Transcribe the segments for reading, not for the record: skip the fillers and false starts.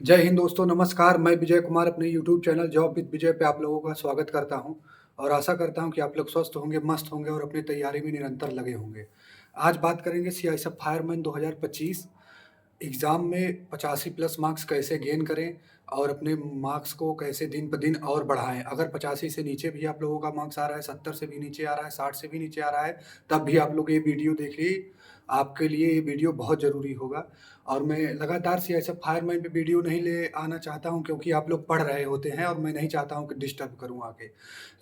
जय हिंद दोस्तों, नमस्कार। मैं विजय कुमार अपने यूट्यूब चैनल जॉब विद विजय पे आप लोगों का स्वागत करता हूं और आशा करता हूं कि आप लोग स्वस्थ होंगे, मस्त होंगे और अपनी तैयारी में निरंतर लगे होंगे। आज बात करेंगे सीआईएसएफ फायरमैन 2025 एग्ज़ाम में 85 प्लस मार्क्स कैसे गेन करें और अपने मार्क्स को कैसे दिन ब दिन और बढ़ाएँ। अगर 85 से नीचे भी आप लोगों का मार्क्स आ रहा है, 70 से भी नीचे आ रहा है, 60 से भी नीचे आ रहा है, तब भी आप लोग ये वीडियो देखिए। आपके लिए ये वीडियो बहुत ज़रूरी होगा और मैं लगातार सीआईएसएफ फायरमैन पे वीडियो नहीं ले आना चाहता हूँ क्योंकि आप लोग पढ़ रहे होते हैं और मैं नहीं चाहता हूँ कि डिस्टर्ब करूँ आके।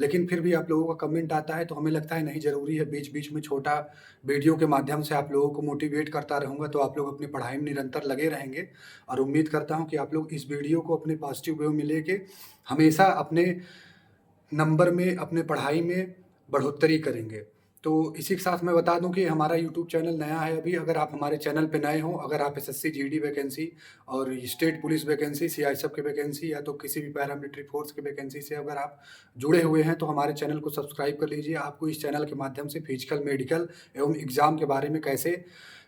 लेकिन फिर भी आप लोगों का कमेंट आता है तो हमें लगता है नहीं, ज़रूरी है। बीच-बीच में छोटा वीडियो के माध्यम से आप लोगों को मोटिवेट करता रहूँगा तो आप लोग अपनी पढ़ाई में निरंतर लगे रहेंगे और उम्मीद करता हूँ कि आप लोग इस वीडियो को अपने पॉजिटिव वे में लेके हमेशा अपने नंबर में, अपने पढ़ाई में बढ़ोतरी करेंगे। तो इसी के साथ मैं बता दूँ कि हमारा यूट्यूब चैनल नया है अभी। अगर आप हमारे चैनल पे नए हो, अगर आप एसएससी, जीडी वैकेंसी और स्टेट पुलिस वैकेंसी, सीआईएसएफ की वैकेंसी या तो किसी भी पैरामिलिट्री फोर्स की वैकेंसी से अगर आप जुड़े हुए हैं, तो हमारे चैनल को सब्सक्राइब कर लीजिए। आपको इस चैनल के माध्यम से फिजिकल, मेडिकल एवं एग्ज़ाम के बारे में कैसे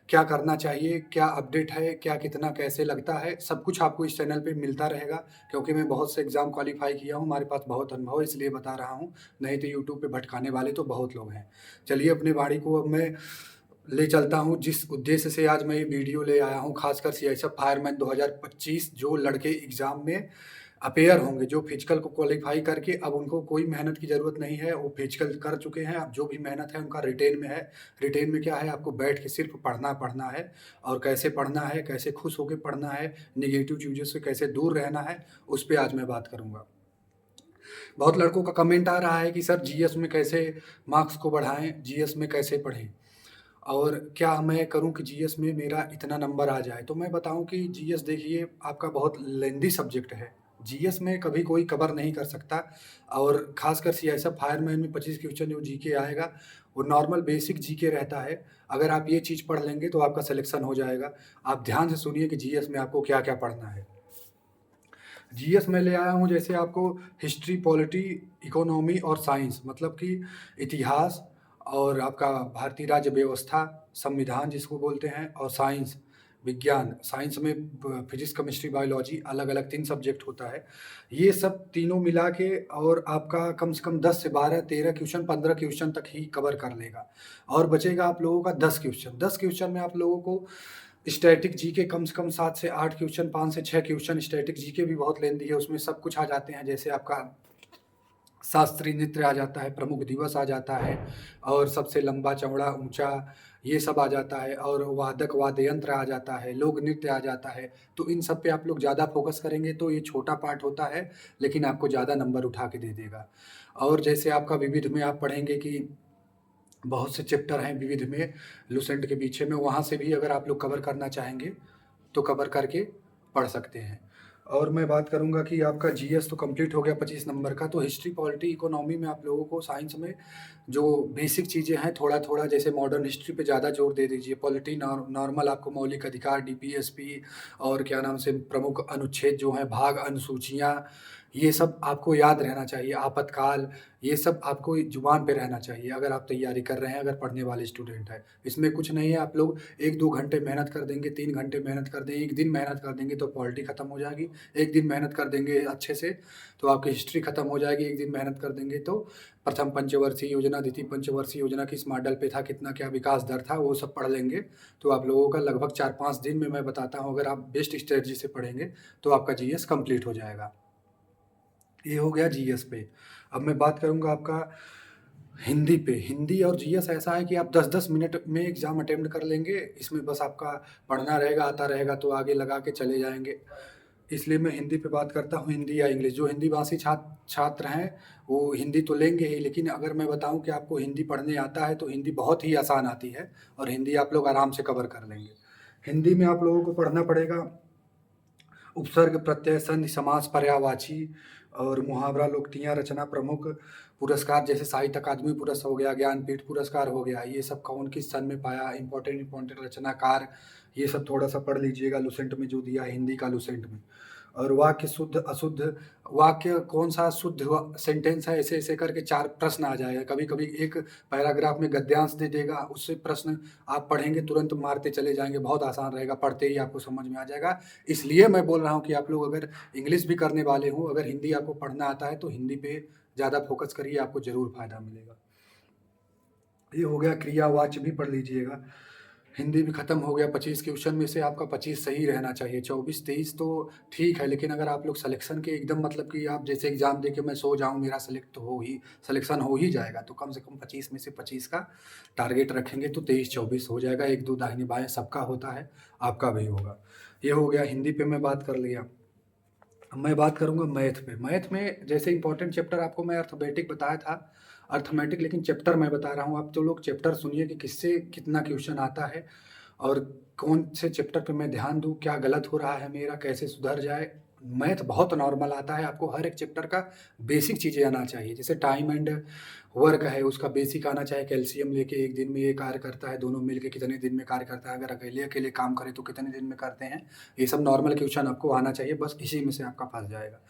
क्या करना चाहिए, क्या अपडेट है, क्या कितना कैसे लगता है, सब कुछ आपको इस चैनल पे मिलता रहेगा। क्योंकि मैं बहुत से एग्ज़ाम क्वालीफाई किया हूँ, हमारे पास बहुत अनुभव है, इसलिए बता रहा हूँ। नहीं तो यूट्यूब पे भटकाने वाले तो बहुत लोग हैं। चलिए अपनी वाणी को अब मैं ले चलता हूँ, जिस उद्देश्य से आज मैं ये वीडियो ले आया हूँ, खासकर सीआईएसएफ फायरमैन 2025 जो लड़के एग्ज़ाम में अपेयर होंगे, जो फिजिकल को क्वालीफाई करके अब उनको कोई मेहनत की ज़रूरत नहीं है, वो फिजिकल कर चुके हैं। अब जो भी मेहनत है उनका रिटेन में है। रिटेन में क्या है, आपको बैठ के सिर्फ पढ़ना है और कैसे पढ़ना है, कैसे खुश होके पढ़ना है, नेगेटिव चीज़ों से कैसे दूर रहना है, उस पे आज मैं बात करूँगा। बहुत लड़कों का कमेंट आ रहा है कि सर जीएस में कैसे मार्क्स को बढ़ाएँ, जीएस में कैसे पढ़ें और क्या मैं करूँ कि जीएस में मेरा इतना नंबर आ जाए? तो मैं बताऊँ कि जीएस देखिए आपका बहुत लेंदी सब्जेक्ट है। जीएस में कभी कोई कवर नहीं कर सकता और ख़ासकर सीआईएसएफ फायरमैन में 25 क्वेश्चन जो जीके आएगा, वो नॉर्मल बेसिक जीके रहता है। अगर आप ये चीज़ पढ़ लेंगे तो आपका सिलेक्शन हो जाएगा। आप ध्यान से सुनिए कि जीएस में आपको क्या-क्या पढ़ना है। जीएस में ले आया हूँ, जैसे आपको हिस्ट्री, पॉलिटी, इकोनॉमी और साइंस, मतलब कि इतिहास और आपका भारतीय राज्य व्यवस्था, संविधान जिसको बोलते हैं, और साइंस, विज्ञान। साइंस में फिजिक्स, केमिस्ट्री, बायोलॉजी अलग-अलग 3 सब्जेक्ट होता है। ये सब तीनों मिला के और आपका कम से कम 10 से 12, 13 क्वेश्चन, 15 क्वेश्चन तक ही कवर कर लेगा और बचेगा आप लोगों का 10 क्वेश्चन। 10 क्वेश्चन में आप लोगों को स्टैटिक जीके कम से कम 7 से 8 क्वेश्चन, 5 से 6 क्वेश्चन। स्टैटिक जीके भी बहुत लेंथी है, उसमें सब कुछ आ जाते हैं। जैसे आपका शास्त्रीय नृत्य आ जाता है, प्रमुख दिवस आ जाता है और सबसे लंबा, चौड़ा, ऊँचा, ये सब आ जाता है और वादक वाद्य यंत्र आ जाता है, लोक नृत्य आ जाता है। तो इन सब पे आप लोग ज़्यादा फ़ोकस करेंगे तो ये छोटा पार्ट होता है, लेकिन आपको ज़्यादा नंबर उठा के दे देगा। और जैसे आपका विविध में आप पढ़ेंगे कि बहुत से चैप्टर हैं विविध में, लुसेंट के पीछे में, वहाँ से भी अगर आप लोग कवर करना चाहेंगे, तो कवर करके पढ़ सकते हैं। और मैं बात करूँगा कि आपका जीएस तो कंप्लीट हो गया 25 नंबर का, तो हिस्ट्री, पॉलिटी, इकोनॉमी में आप लोगों को साइंस में जो बेसिक चीज़ें हैं थोड़ा-थोड़ा, जैसे मॉडर्न हिस्ट्री पे ज़्यादा जोर दे दीजिए। पॉलिटी नॉर्मल आपको मौलिक अधिकार, डीपीएसपी और क्या नाम से प्रमुख अनुच्छेद जो हैं, भाग, अनुसूचियाँ, ये सब आपको याद रहना चाहिए। आपातकाल, ये सब आपको ज़ुबान पे रहना चाहिए अगर आप तैयारी कर रहे हैं, अगर पढ़ने वाले स्टूडेंट हैं। इसमें कुछ नहीं है, आप लोग 1-2 घंटे मेहनत कर देंगे, 3 घंटे मेहनत कर देंगे, 1 दिन मेहनत कर देंगे तो पॉलिटी खत्म हो जाएगी। 1 दिन मेहनत कर देंगे अच्छे से तो आपकी हिस्ट्री खत्म हो जाएगी। 1 दिन मेहनत कर देंगे तो प्रथम पंचवर्षीय योजना, द्वितीय पंचवर्षीय योजना किस मॉडल पे था, कितना क्या विकास दर था, वो सब पढ़ लेंगे। तो आप लोगों का लगभग 4-5 दिन में, मैं बताता हूँ, अगर आप बेस्ट स्ट्रैटेजी से पढ़ेंगे तो आपका जीएस कंप्लीट हो जाएगा। ये हो गया जीएस पे। अब मैं बात करूँगा आपका हिंदी पे। हिंदी और जीएस ऐसा है कि आप 10-10 मिनट में एग्ज़ाम अटेम्प्ट कर लेंगे। इसमें बस आपका पढ़ना रहेगा, आता रहेगा तो आगे लगा के चले जाएँगे। इसलिए मैं हिंदी पे बात करता हूँ, हिंदी या इंग्लिश। जो हिंदी भाषी छात्र हैं, वो हिंदी तो लेंगे ही, लेकिन अगर मैं बताऊँ कि आपको हिंदी पढ़ने आता है, तो हिंदी बहुत ही आसान आती है और हिंदी आप लोग आराम से कवर कर लेंगे। हिंदी में आप लोगों को पढ़ना पड़ेगा उपसर्ग, प्रत्यय, संधि, समास, पर्यायवाची और मुहावरा, लोकोक्तियाँ, रचना, प्रमुख पुरस्कार जैसे साहित्य अकादमी पुरस्कार हो गया, ज्ञानपीठ पुरस्कार हो गया, ये सब कौन किस सन में पाया, इम्पोर्टेंट रचनाकार, ये सब थोड़ा सा पढ़ लीजिएगा लुसेंट में जो दिया है, हिंदी का लुसेंट में। और वाक्य शुद्ध अशुद्ध, वाक्य कौन सा शुद्ध सेंटेंस है, ऐसे ऐसे करके 4 प्रश्न आ जाएगा। कभी कभी एक पैराग्राफ में गद्यांश दे देगा, उससे प्रश्न आप पढ़ेंगे तुरंत मारते चले जाएंगे, बहुत आसान रहेगा, पढ़ते ही आपको समझ में आ जाएगा। इसलिए मैं बोल रहा हूँ कि आप लोग अगर इंग्लिश भी करने वाले हो, अगर हिंदी आपको पढ़ना आता है तो हिंदी पे ज़्यादा फोकस करिए, आपको ज़रूर फायदा मिलेगा। ये हो गया क्रियावाच्य भी पढ़ लीजिएगा। हिंदी भी खत्म हो गया। 25 क्वेश्चन में से आपका 25 सही रहना चाहिए, 24-23 तो ठीक है, लेकिन अगर आप लोग सिलेक्शन के एकदम मतलब कि आप जैसे एग्जाम दे के मैं सो जाऊं मेरा सिलेक्शन हो ही जाएगा, तो कम से कम 25 में से 25 का टारगेट रखेंगे तो 23-24 हो जाएगा। 1-2 दाहिने बाएं सबका होता है, आपका भी होगा। ये हो गया, हिंदी पे मैं बात कर लिया। अब मैं बात करूंगा मैथ पे। मैथ में जैसे इंपॉर्टेंट चैप्टर आपको मैं अर्थमेटिक बताया था, अर्थमेटिक, लेकिन चैप्टर मैं बता रहा हूँ। आप तो लोग चैप्टर सुनिए कि किससे कितना क्वेश्चन आता है और कौन से चैप्टर पे मैं ध्यान दूँ, क्या गलत हो रहा है मेरा, कैसे सुधर जाए। मैथ बहुत नॉर्मल आता है, आपको हर एक चैप्टर का बेसिक चीज़ें आना चाहिए। जैसे टाइम एंड वर्क है, उसका बेसिक आना चाहिए। कैल्शियम लेके एक दिन में ये कार्य करता है, दोनों मिलके कितने दिन में कार्य करता है, अगर अकेले अकेले काम करे तो कितने दिन में करते हैं। ये सब नॉर्मल क्वेश्चन आपको आना चाहिए, बस इसी में से आपका फंस जाएगा।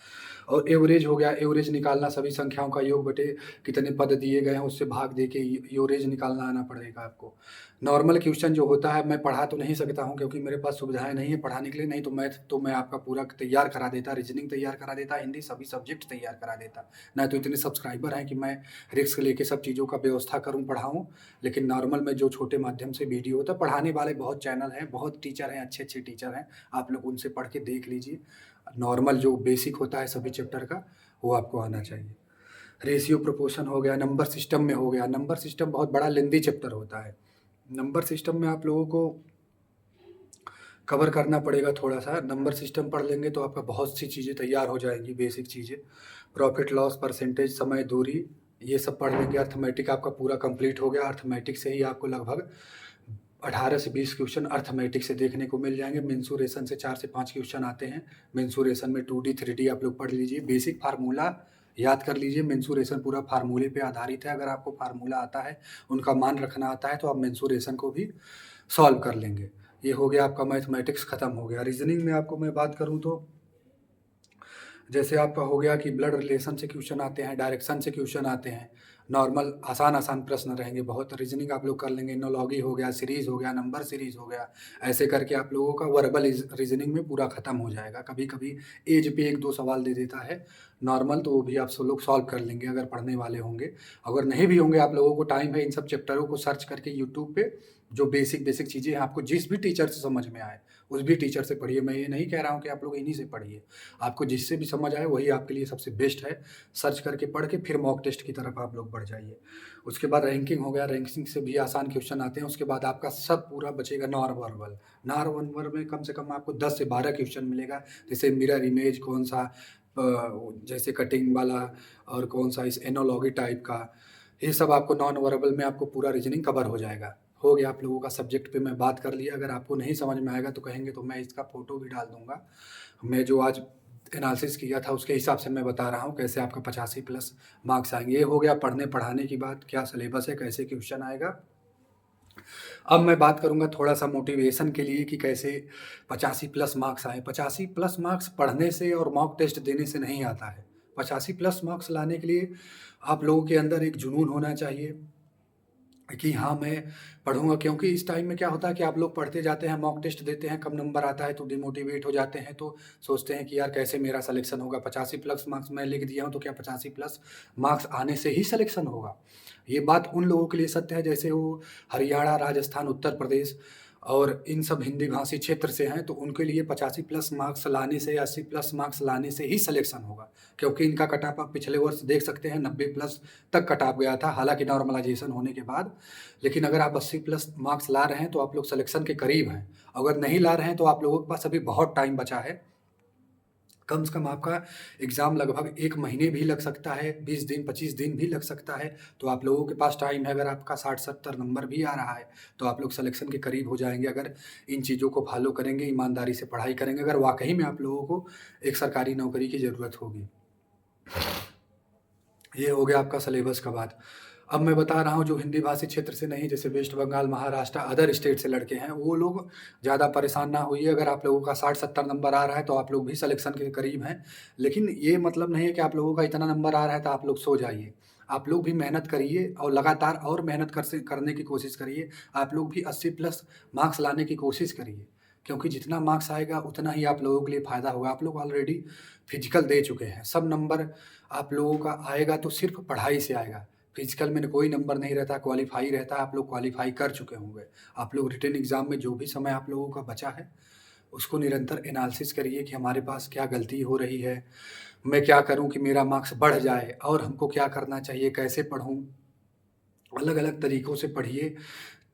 और एवरेज हो गया, एवरेज निकालना, सभी संख्याओं का योग बटे कितने पद दिए गए हैं उससे भाग दे के एवरेज निकालना आना पड़ेगा आपको। नॉर्मल क्वेश्चन जो होता है मैं पढ़ा तो नहीं सकता हूँ क्योंकि मेरे पास सुविधाएं नहीं है पढ़ाने के लिए, नहीं तो मैथ तो मैं आपका पूरा तैयार करा देता, रीजनिंग तैयार करा देता, हिंदी सभी सब्जेक्ट तैयार करा देता। ना तो इतने सब्सक्राइबर हैं कि मैं रिस्क लेके सब चीज़ों का व्यवस्था करूँ पढ़ाऊँ, लेकिन नॉर्मल में जो छोटे माध्यम से वीडियो होता है, पढ़ाने वाले बहुत चैनल हैं, बहुत टीचर हैं, अच्छे अच्छे टीचर हैं, आप लोग उनसे पढ़ के देख लीजिए। नॉर्मल जो बेसिक होता है सभी चैप्टर का वो आपको आना चाहिए। रेशियो प्रोपोर्शन हो गया, नंबर सिस्टम में हो गया। नंबर सिस्टम बहुत बड़ा लेंदी चैप्टर होता है। नंबर सिस्टम में आप लोगों को कवर करना पड़ेगा थोड़ा सा। नंबर सिस्टम पढ़ लेंगे तो आपका बहुत सी चीज़ें तैयार हो जाएंगी, बेसिक चीज़ें, प्रॉफिट लॉस, परसेंटेज, समय, दूरी, ये सब पढ़ लेंगे। अर्थमेटिक आपका पूरा कंप्लीट हो गया। अर्थमेटिक से ही आपको लगभग 18 से 20 क्वेश्चन अर्थमेटिक से देखने को मिल जाएंगे। मेंसुरेशन से 4 से 5 क्वेश्चन आते हैं। मेंसुरेशन में 2D 3D आप लोग पढ़ लीजिए। बेसिक फार्मूला याद कर लीजिए। मेंसुरेशन पूरा फार्मूले पे आधारित है। अगर आपको फार्मूला आता है, उनका मान रखना आता है, तो आप मेंसुरेशन को भी सॉल्व कर लेंगे। ये हो गया आपका मैथमेटिक्स खत्म हो गया। रीजनिंग में आपको मैं बात करूँ तो जैसे आपका हो गया कि ब्लड रिलेशन से क्वेश्चन आते हैं, डायरेक्शन से क्वेश्चन आते हैं, नॉर्मल आसान आसान प्रश्न रहेंगे बहुत। रीजनिंग आप लोग कर लेंगे। एनोलॉगी हो गया, सीरीज हो गया, नंबर सीरीज हो गया, ऐसे करके आप लोगों का वर्बल रीजनिंग में पूरा खत्म हो जाएगा। कभी कभी एज पे 1-2 सवाल दे देता है नॉर्मल, तो वो भी आप सब लोग सॉल्व कर लेंगे अगर पढ़ने वाले होंगे। अगर नहीं भी होंगे, आप लोगों को टाइम है, इन सब चैप्टरों को सर्च करके यूट्यूब पे जो बेसिक बेसिक चीज़ें हैं, आपको जिस भी टीचर से समझ में आए उस भी टीचर से पढ़िए। मैं ये नहीं कह रहा हूँ कि आप लोग इन्हीं से पढ़िए, आपको जिससे भी समझ आए वही आपके लिए सबसे बेस्ट है। सर्च करके पढ़ के फिर मॉक टेस्ट की तरफ आप लोग बढ़ जाइए। उसके बाद रैंकिंग हो गया, रैंकिंग से भी आसान क्वेश्चन आते हैं। उसके बाद आपका सब पूरा बचेगा नॉन वर्बल। नॉन वर्बल में कम से कम आपको 10 से 12 क्वेश्चन मिलेगा। जैसे मिरर इमेज कौन सा, जैसे कटिंग वाला, और कौन सा इस एनोलॉगी टाइप का, ये सब आपको नॉन वर्बल में आपको पूरा रीजनिंग कवर हो जाएगा। हो गया आप लोगों का सब्जेक्ट पे मैं बात कर लिया। अगर आपको नहीं समझ में आएगा तो कहेंगे तो मैं इसका फ़ोटो भी डाल दूँगा। मैं जो आज एनालिसिस किया था उसके हिसाब से मैं बता रहा हूँ कैसे आपका 85 प्लस मार्क्स आएंगे। ये हो गया पढ़ने पढ़ाने की बात, क्या सिलेबस है, कैसे क्वेश्चन आएगा। अब मैं बात करूंगा थोड़ा सा मोटिवेशन के लिए कि कैसे 85 प्लस मार्क्स आए। 85 प्लस मार्क्स पढ़ने से और मॉक टेस्ट देने से नहीं आता है। 85 प्लस मार्क्स लाने के लिए आप लोगों के अंदर एक जुनून होना चाहिए कि हाँ मैं पढ़ूंगा। क्योंकि इस टाइम में क्या होता है कि आप लोग पढ़ते जाते हैं, मॉक टेस्ट देते हैं, कम नंबर आता है तो डिमोटिवेट हो जाते हैं, तो सोचते हैं कि यार कैसे मेरा सिलेक्शन होगा। 85 प्लस मार्क्स मैं लिख दिया हूँ तो क्या 85 प्लस मार्क्स आने से ही सिलेक्शन होगा? ये बात उन लोगों के लिए सत्य है जैसे वो हरियाणा, राजस्थान, उत्तर प्रदेश और इन सब हिंदी भाषी क्षेत्र से हैं, तो उनके लिए 85 प्लस मार्क्स लाने से, 80 प्लस मार्क्स लाने से ही सिलेक्शन होगा। क्योंकि इनका कट ऑफ आप पिछले वर्ष देख सकते हैं, 90 प्लस तक कट ऑफ गया था, हालांकि नॉर्मलाइजेशन होने के बाद। लेकिन अगर आप 80 प्लस मार्क्स ला रहे हैं तो आप लोग सिलेक्शन के करीब हैं। अगर नहीं ला रहे हैं तो आप लोगों के पास अभी बहुत टाइम बचा है। कम से कम आपका एग्ज़ाम लगभग 1 महीने भी लग सकता है, 20 दिन, 25 दिन भी लग सकता है। तो आप लोगों के पास टाइम है। अगर आपका 60-70 नंबर भी आ रहा है तो आप लोग सिलेक्शन के करीब हो जाएंगे, अगर इन चीज़ों को फॉलो करेंगे, ईमानदारी से पढ़ाई करेंगे, अगर वाकई में आप लोगों को एक सरकारी नौकरी की ज़रूरत होगी। ये हो गया आपका सिलेबस का बात। अब मैं बता रहा हूँ जो हिंदी भाषी क्षेत्र से नहीं, जैसे West Bengal, Maharashtra, other state से लड़के हैं, वो लोग ज़्यादा परेशान ना होइए। अगर आप लोगों का 60-70 नंबर आ रहा है तो आप लोग भी सिलेक्शन के करीब हैं। लेकिन ये मतलब नहीं है कि आप लोगों का इतना नंबर आ रहा है तो आप लोग सो जाइए। आप लोग भी मेहनत करिए और लगातार और मेहनत करने की कोशिश करिए। आप लोग भी 80 प्लस मार्क्स लाने की कोशिश करिए, क्योंकि जितना मार्क्स आएगा उतना ही आप लोगों के लिए फ़ायदा होगा। आप लोग ऑलरेडी फिजिकल दे चुके हैं, सब नंबर आप लोगों का आएगा तो सिर्फ पढ़ाई से आएगा। फिजिकल में कोई नंबर नहीं रहता, क्वालीफाई रहता है। आप लोग क्वालीफाई कर चुके होंगे। आप लोग रिटन एग्ज़ाम में जो भी समय आप लोगों का बचा है, उसको निरंतर एनालिसिस करिए कि हमारे पास क्या गलती हो रही है, मैं क्या करूँ कि मेरा मार्क्स बढ़ जाए, और हमको क्या करना चाहिए, कैसे पढ़ूँ। अलग-अलग तरीकों से पढ़िए,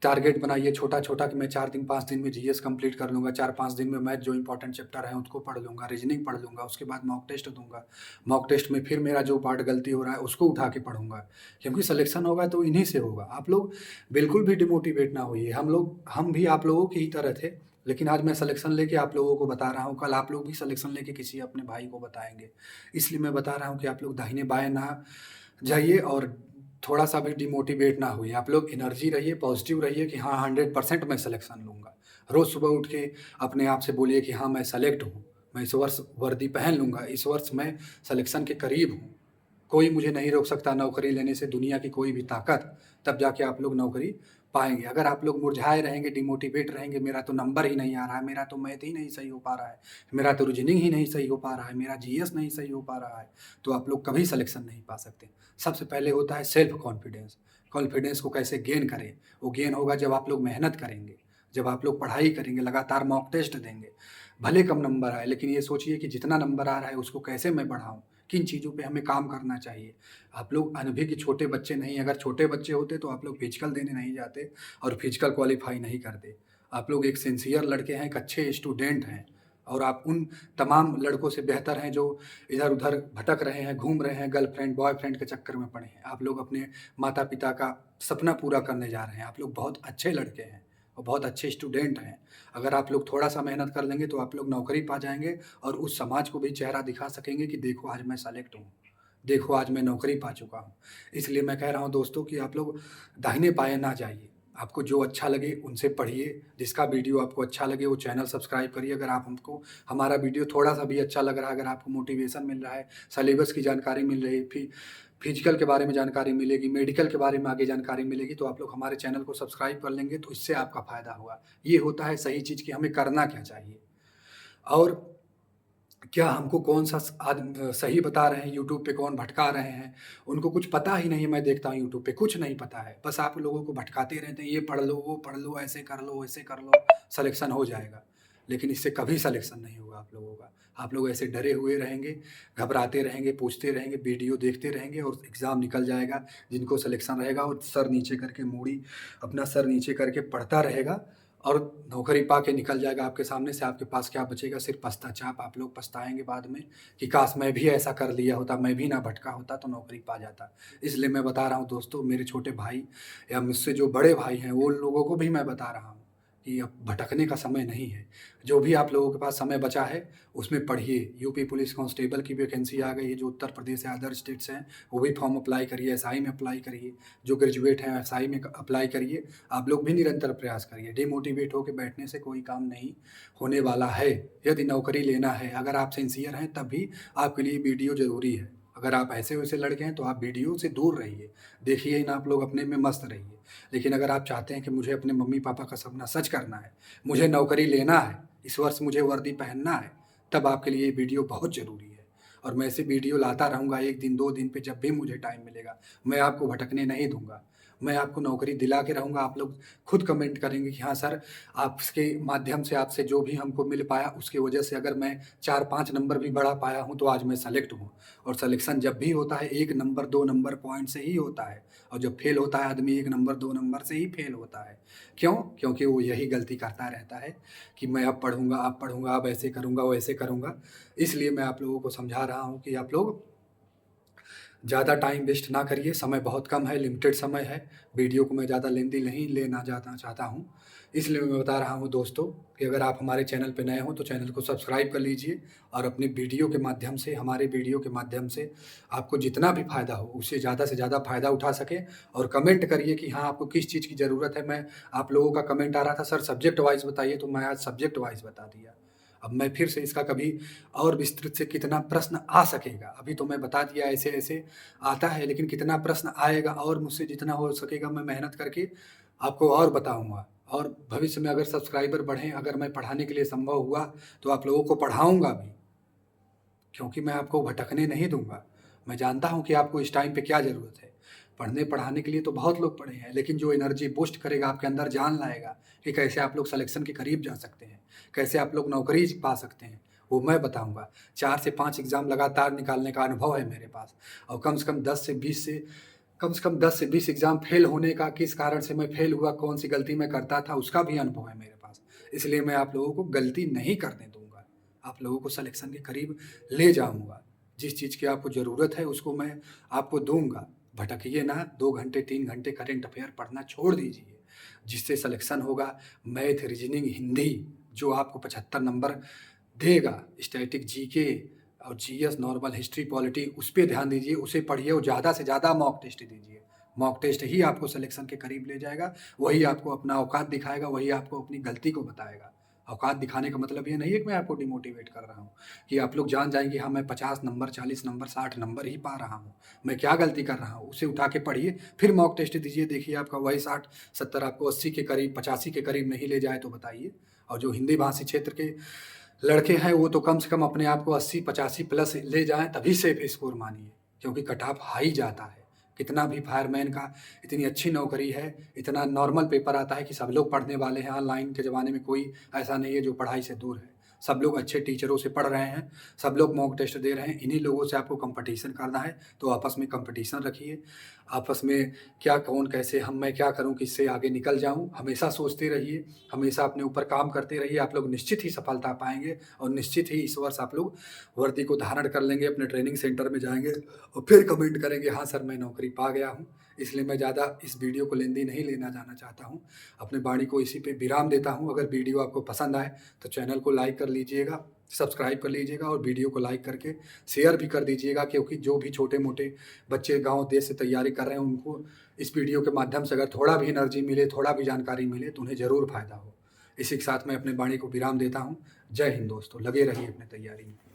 टारगेट बनाइए छोटा-छोटा कि मैं 4 दिन 5 दिन में जीएस कंप्लीट कर लूँगा, 4-5 दिन में मैथ जो इम्पोर्टेंट चैप्टर है उसको पढ़ लूँगा, रीजनिंग पढ़ लूँगा, उसके बाद मॉक टेस्ट दूँगा। मॉक टेस्ट में फिर मेरा जो पार्ट गलती हो रहा है उसको उठा के पढ़ूँगा, क्योंकि सिलेक्शन होगा तो इन्हीं से होगा। आप लोग बिल्कुल भी डिमोटिवेट ना होइए। हम भी आप लोगों की ही तरह थे, लेकिन आज मैं सिलेक्शन लेके आप लोगों को बता रहा हूँ, कल आप लोग भी सिलेक्शन लेके किसी अपने भाई को बताएँगे। इसलिए मैं बता रहा हूँ कि आप लोग दाहिने-बाएँ ना जाइए और थोड़ा-सा भी डिमोटिवेट ना होइए। आप लोग एनर्जी रहिए, पॉज़िटिव रहिए कि हाँ, 100% मैं सिलेक्शन लूँगा। रोज़ सुबह उठ के अपने आप से बोलिए कि हाँ, मैं सेलेक्ट हूँ। मैं इस वर्ष वर्दी पहन लूँगा, इस वर्ष मैं सिलेक्शन के करीब हूँ। कोई मुझे नहीं रोक सकता नौकरी लेने से, दुनिया की कोई भी ताकत, तब जाके आप लोग नौकरी पाएँगे। अगर आप लोग मुरझाए रहेंगे, डिमोटिवेट रहेंगे, मेरा तो नंबर ही नहीं आ रहा है, मेरा तो मैथ ही नहीं सही हो पा रहा है, मेरा तो रीजनिंग ही नहीं सही हो पा रहा है, मेरा जीएस नहीं सही हो पा रहा है, तो आप लोग कभी सिलेक्शन नहीं पा सकते। सबसे पहले होता है सेल्फ कॉन्फिडेंस। कॉन्फिडेंस को कैसे गेन करें? वो गेन होगा जब आप लोग मेहनत करेंगे, जब आप लोग पढ़ाई करेंगे, लगातार मॉक टेस्ट देंगे। भले कम नंबर आए, लेकिन ये सोचिए कि जितना नंबर आ रहा है उसको कैसे मैं बढ़ाऊँ? किन चीज़ों पे हमें काम करना चाहिए? आप लोग अनभिज्ञ छोटे बच्चे नहीं, अगर छोटे बच्चे होते तो आप लोग फिजिकल देने नहीं जाते और फिजिकल क्वालीफाई नहीं करते। आप लोग एक सिंसियर लड़के हैं, एक अच्छे स्टूडेंट हैं, और आप उन तमाम लड़कों से बेहतर हैं जो इधर-उधर भटक रहे हैं, घूम रहे हैं, गर्लफ्रेंड, बॉयफ्रेंड के चक्कर में पड़े हैं। आप लोग अपने माता-पिता का सपना पूरा करने जा रहे हैं। आप लोग बहुत अच्छे लड़के हैं और बहुत अच्छे स्टूडेंट हैं। अगर आप लोग थोड़ा-सा मेहनत कर लेंगे तो आप लोग नौकरी पा जाएँगे और उस समाज को भी चेहरा दिखा सकेंगे कि देखो आज मैं सेलेक्ट हूँ, देखो आज मैं नौकरी पा चुका हूँ। इसलिए मैं कह रहा हूँ दोस्तों कि आप लोग दाहिने बाएँ ना जाइए। आपको जो अच्छा लगे उनसे पढ़िए, जिसका वीडियो आपको अच्छा लगे वो चैनल सब्सक्राइब करिए। अगर आप हमको हमारा वीडियो थोड़ा-सा भी अच्छा लग रहा है, अगर आपको मोटिवेशन मिल रहा है, सिलेबस की जानकारी मिल रही है, फिजिकल के बारे में जानकारी मिलेगी, मेडिकल के बारे में आगे जानकारी मिलेगी, तो आप लोग हमारे चैनल को सब्सक्राइब कर लेंगे तो इससे आपका फ़ायदा होगा। ये होता है सही चीज़ कि हमें करना क्या चाहिए, और क्या हमको कौन-सा सही बता रहे हैं, यूट्यूब पे कौन भटका रहे हैं, उनको कुछ पता ही नहीं है। मैं देखता हूँ यूट्यूब पे कुछ नहीं पता है, बस आप लोगों को भटकाते रहते हैं, ये पढ़ लो, वो पढ़ लो, ऐसे कर लो, वैसे कर लो, सिलेक्शन हो जाएगा। लेकिन इससे कभी सिलेक्शन नहीं होगा आप लोगों का। आप लोग ऐसे डरे हुए रहेंगे, घबराते रहेंगे, पूछते रहेंगे, वीडियो देखते रहेंगे और एग्ज़ाम निकल जाएगा। जिनको सिलेक्शन रहेगा वो सर नीचे करके अपना सर नीचे करके पढ़ता रहेगा और नौकरी पा के निकल जाएगा आपके सामने से। आपके पास क्या बचेगा? सिर्फ़ पश्चाताप। आप लोग पछताएँगे बाद में कि काश मैं भी ऐसा कर लिया होता, मैं भी ना भटका होता तो नौकरी पा जाता। इसलिए मैं बता रहा हूँ दोस्तों, मेरे छोटे भाई या मुझसे जो बड़े भाई हैं, वो लोगों को भी मैं बता रहा हूँ कि अब भटकने का समय नहीं है। जो भी आप लोगों के पास समय बचा है, उसमें पढ़िए। यूपी पुलिस कांस्टेबल की वैकेंसी आ गई है, जो उत्तर प्रदेश या अदर स्टेट से हैं, वो भी फॉर्म अप्लाई करिए, एसआई में अप्लाई करिए। जो ग्रेजुएट हैं, एसआई में अप्लाई करिए। आप लोग भी निरंतर प्रयास करिए। डिमोटिवेट होके बैठने से कोई काम नहीं होने वाला है। यदि नौकरी लेना है, अगर आप सिंसियर हैं, तभी आपके लिए वीडियो ज़रूरी है। अगर आप ऐसे-वैसे लड़के हैं, तो आप वीडियो से दूर रहिए। देखिए ही ना, आप लोग अपने में मस्त रहिए। लेकिन अगर आप चाहते हैं कि मुझे अपने मम्मी-पापा का सपना सच करना है, मुझे नौकरी लेना है, इस वर्ष मुझे वर्दी पहनना है, तब आपके लिए ये वीडियो बहुत ज़रूरी है। और मैं ऐसे वीडियो लाता रहूँगा 1 दिन, 2 दिन पे, जब भी मुझे टाइम मिलेगा। मैं आपको भटकने नहीं दूँगा। मैं आपको नौकरी दिला के रहूँगा। आप लोग खुद कमेंट करेंगे कि हाँ सर, आपके माध्यम से आपसे जो भी हमको मिल पाया, उसकी वजह से अगर मैं 4-5 नंबर भी बढ़ा पाया हूँ, तो आज मैं सेलेक्ट हूँ। और सिलेक्शन जब भी होता है 1 नंबर, 2 नंबर पॉइंट से ही होता है, और जब फेल होता है आदमी 1 नंबर, 2 नंबर से ही फेल होता है। क्यों? क्योंकि वो यही गलती करता रहता है कि मैं अब पढ़ूँगा, अब ऐसे करूँगा, वैसे करूँगा। इसलिए मैं आप लोगों को समझा रहा हूँ कि आप लोग ज़्यादा टाइम वेस्ट ना करिए, समय बहुत कम है, लिमिटेड समय है। वीडियो को मैं ज़्यादा लेंथी नहीं लेना जाना चाहता हूँ, इसलिए मैं बता रहा हूँ दोस्तों कि अगर आप हमारे चैनल पे नए हो तो चैनल को सब्सक्राइब कर लीजिए और अपने वीडियो के माध्यम से, हमारे वीडियो के माध्यम से आपको जितना भी फ़ायदा हो, उससे ज़्यादा फ़ायदा उठा सकें। और कमेंट करिए कि हाँ, आपको किस चीज़ की ज़रूरत है। मैं आप लोगों का कमेंट आ रहा था, सर सब्जेक्ट वाइज़ बताइए, तो मैं आज सब्जेक्ट वाइज़ बता दिया। अब मैं फिर से इसका कभी और विस्तृत से कितना प्रश्न आ सकेगा, अभी तो मैं बता दिया ऐसे-ऐसे आता है, लेकिन कितना प्रश्न आएगा और मुझसे जितना हो सकेगा मैं मेहनत करके आपको और बताऊँगा। और भविष्य में अगर सब्सक्राइबर बढ़ें, अगर मैं पढ़ाने के लिए संभव हुआ, तो आप लोगों को पढ़ाऊँगा भी, क्योंकि मैं आपको भटकने नहीं दूँगा। मैं जानता हूँ कि आपको इस टाइम पे क्या ज़रूरत है। पढ़ने-पढ़ाने के लिए तो बहुत लोग पढ़े हैं, लेकिन जो एनर्जी बूस्ट करेगा, आपके अंदर जान लाएगा कि कैसे आप लोग सिलेक्शन के करीब जा सकते हैं, कैसे आप लोग नौकरी पा सकते हैं, वो मैं बताऊँगा। 4 से 5 एग्ज़ाम लगातार निकालने का अनुभव है मेरे पास, और कम से कम 10 से 20 एग्ज़ाम फेल होने का, किस कारण से मैं फेल हुआ, कौन-सी गलती मैं करता था, उसका भी अनुभव है मेरे पास। इसलिए मैं आप लोगों को गलती नहीं करने दूँगा। आप लोगों को सिलेक्शन के करीब ले जाऊँगा। जिस चीज़ की आपको ज़रूरत है उसको मैं आपको दूँगा। भटकिए ना, 2 घंटे 3 घंटे करंट अफ़ेयर पढ़ना छोड़ दीजिए। जिससे सिलेक्शन होगा मैथ, रीज़निंग, हिंदी, जो आपको 75 नंबर देगा, स्टैटिक, जीके और जीएस, नॉर्मल हिस्ट्री, पॉलिटी, उस पे ध्यान दीजिए, उसे पढ़िए और ज़्यादा से ज़्यादा मॉक टेस्ट दीजिए। मॉक टेस्ट ही आपको सिलेक्शन के करीब ले जाएगा, वही आपको अपना औकात दिखाएगा, वही आपको अपनी गलती को बताएगा। औकात दिखाने का मतलब ये नहीं है कि मैं आपको डिमोटिवेट कर रहा हूँ, कि आप लोग जान जाएँ कि हाँ, मैं 50 नंबर, 40 नंबर, 60 नंबर ही पा रहा हूँ। मैं क्या गलती कर रहा हूँ, उसे उठा के पढ़िए, फिर मॉक टेस्ट दीजिए, देखिए आपका वही 60-70 आपको 80 के करीब, 85 के करीब नहीं ले जाए तो बताइए। और जो हिंदी भाषी क्षेत्र के लड़के हैं वो तो कम से कम अपने आप को 80-85 प्लस ले जाएँ, तभी सेफ स्कोर मानिए, क्योंकि कट ऑफ हाई जाता है। कितना भी फायरमैन का इतनी अच्छी नौकरी है, इतना नॉर्मल पेपर आता है कि सब लोग पढ़ने वाले हैं। ऑनलाइन के ज़माने में कोई ऐसा नहीं है जो पढ़ाई से दूर है। सब लोग अच्छे टीचरों से पढ़ रहे हैं, सब लोग मॉक टेस्ट दे रहे हैं। इन्हीं लोगों से आपको कॉम्पिटिशन करना है, तो आपस में कॉम्पिटिशन रखिए। आपस में क्या, कौन, कैसे, मैं क्या करूँ कि इससे आगे निकल जाऊँ, हमेशा सोचते रहिए, हमेशा अपने ऊपर काम करते रहिए। आप लोग निश्चित ही सफलता पाएँगे और निश्चित ही इस वर्ष आप लोग वर्दी को धारण कर लेंगे, अपने ट्रेनिंग सेंटर में जाएँगे और फिर कमेंट करेंगे, हाँ सर, मैं नौकरी पा गया हूँ। इसलिए मैं ज़्यादा इस वीडियो को लेंदी नहीं लेना जाना चाहता हूँ। अपने वाणी को इसी पे विराम देता हूँ। अगर वीडियो आपको पसंद आए तो चैनल को लाइक कर लीजिएगा, सब्सक्राइब कर लीजिएगा और वीडियो को लाइक करके शेयर भी कर दीजिएगा, क्योंकि जो भी छोटे-मोटे बच्चे गाँव देश से तैयारी कर रहे हैं, उनको इस वीडियो के माध्यम से अगर थोड़ा भी एनर्जी मिले, थोड़ा भी जानकारी मिले, तो उन्हें ज़रूर फ़ायदा हो। इसी के साथ मैं अपने वाणी को विराम देता हूँ। जय हिंद दोस्तों, लगे रहिए अपनी तैयारी में।